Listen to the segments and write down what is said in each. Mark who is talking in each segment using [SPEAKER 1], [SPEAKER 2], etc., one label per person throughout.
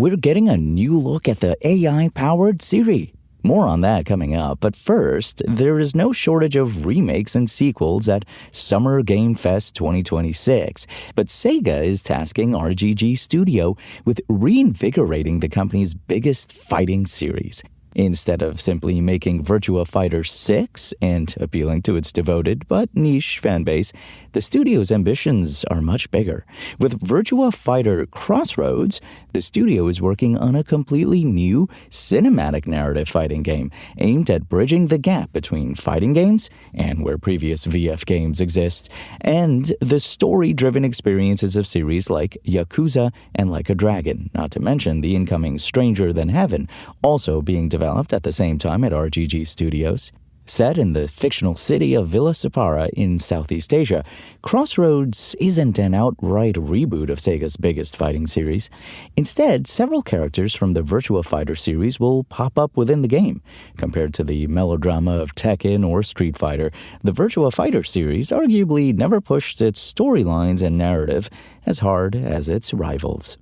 [SPEAKER 1] we're getting a new look at the AI-powered Siri. More on that coming up, but first, there is no shortage of remakes and sequels at Summer Game Fest 2026, but Sega is tasking RGG Studio with reinvigorating the company's biggest fighting series. Instead of simply making Virtua Fighter 6 and appealing to its devoted but niche fanbase, the studio's ambitions are much bigger. With Virtua Fighter Crossroads, the studio is working on a completely new cinematic narrative fighting game aimed at bridging the gap between fighting games and where previous VF games exist, and the story-driven experiences of series like Yakuza and Like a Dragon, not to mention the incoming Stranger Than Heaven, also being developed at the same time at RGG Studios. Set in the fictional city of Villa Sipara in Southeast Asia, Crossroads isn't an outright reboot of Sega's biggest fighting series. Instead, several characters from the Virtua Fighter series will pop up within the game. Compared to the melodrama of Tekken or Street Fighter, the Virtua Fighter series arguably never pushed its storylines and narrative as hard as its rivals.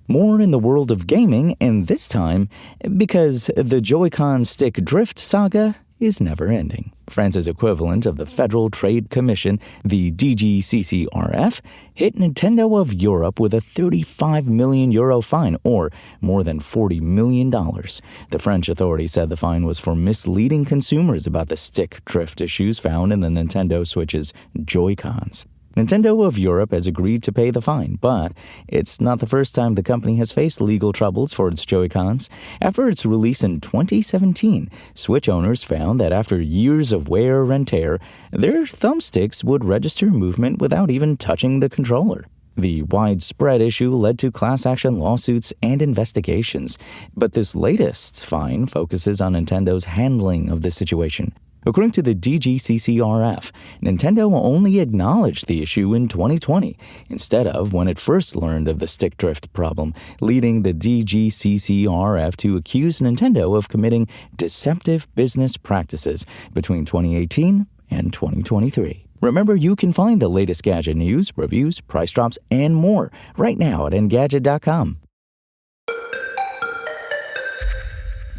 [SPEAKER 1] More in the world of gaming, and this time, because the Joy-Con stick drift saga is never ending. France's equivalent of the Federal Trade Commission, the DGCCRF, hit Nintendo of Europe with a €35 million fine, or more than $40 million. The French authority said the fine was for misleading consumers about the stick drift issues found in the Nintendo Switch's Joy-Cons. Nintendo of Europe has agreed to pay the fine, but it's not the first time the company has faced legal troubles for its Joy-Cons. After its release in 2017, Switch owners found that after years of wear and tear, their thumbsticks would register movement without even touching the controller. The widespread issue led to class action lawsuits and investigations, but this latest fine focuses on Nintendo's handling of the situation. According to the DGCCRF, Nintendo only acknowledged the issue in 2020, instead of when it first learned of the stick drift problem, leading the DGCCRF to accuse Nintendo of committing deceptive business practices between 2018 and 2023. Remember, you can find the latest gadget news, reviews, price drops, and more right now at Engadget.com.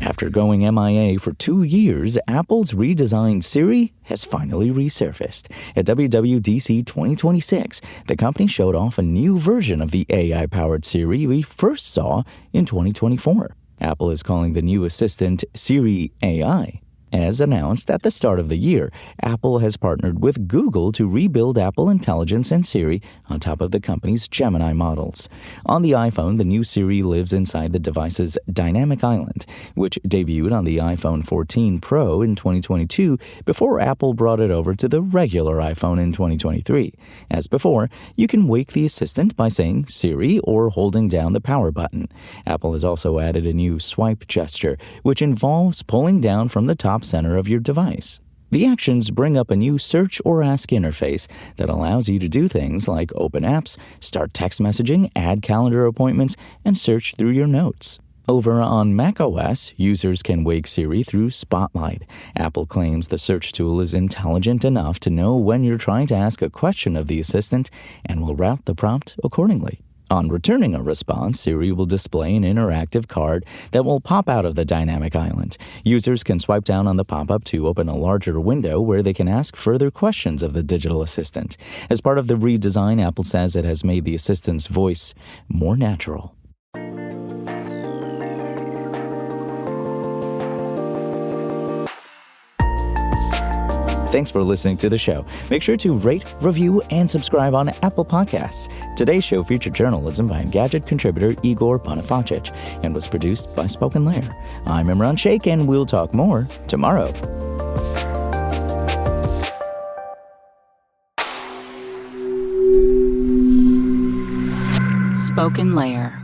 [SPEAKER 1] After going MIA for 2 years, Apple's redesigned Siri has finally resurfaced. At WWDC 2026, the company showed off a new version of the AI-powered Siri we first saw in 2024. Apple is calling the new assistant Siri AI. As announced at the start of the year, Apple has partnered with Google to rebuild Apple Intelligence and Siri on top of the company's Gemini models. On the iPhone, the new Siri lives inside the device's dynamic island, which debuted on the iPhone 14 Pro in 2022 before Apple brought it over to the regular iPhone in 2023. As before, you can wake the assistant by saying Siri or holding down the power button. Apple has also added a new swipe gesture, which involves pulling down from the top center of your device. The actions bring up a new search or ask interface that allows you to do things like open apps, start text messaging, add calendar appointments, and search through your notes. Over on macOS, users can wake Siri through Spotlight. Apple claims the search tool is intelligent enough to know when you're trying to ask a question of the assistant and will route the prompt accordingly. On returning a response, Siri will display an interactive card that will pop out of the dynamic island. Users can swipe down on the pop-up to open a larger window where they can ask further questions of the digital assistant. As part of the redesign, Apple says it has made the assistant's voice more natural. Thanks for listening to the show. Make sure to rate, review, and subscribe on Apple Podcasts. Today's show featured journalism by Engadget contributor Igor Bonifacic and was produced by Spoken Layer. I'm Imran Sheikh, and we'll talk more tomorrow.
[SPEAKER 2] Spoken Layer.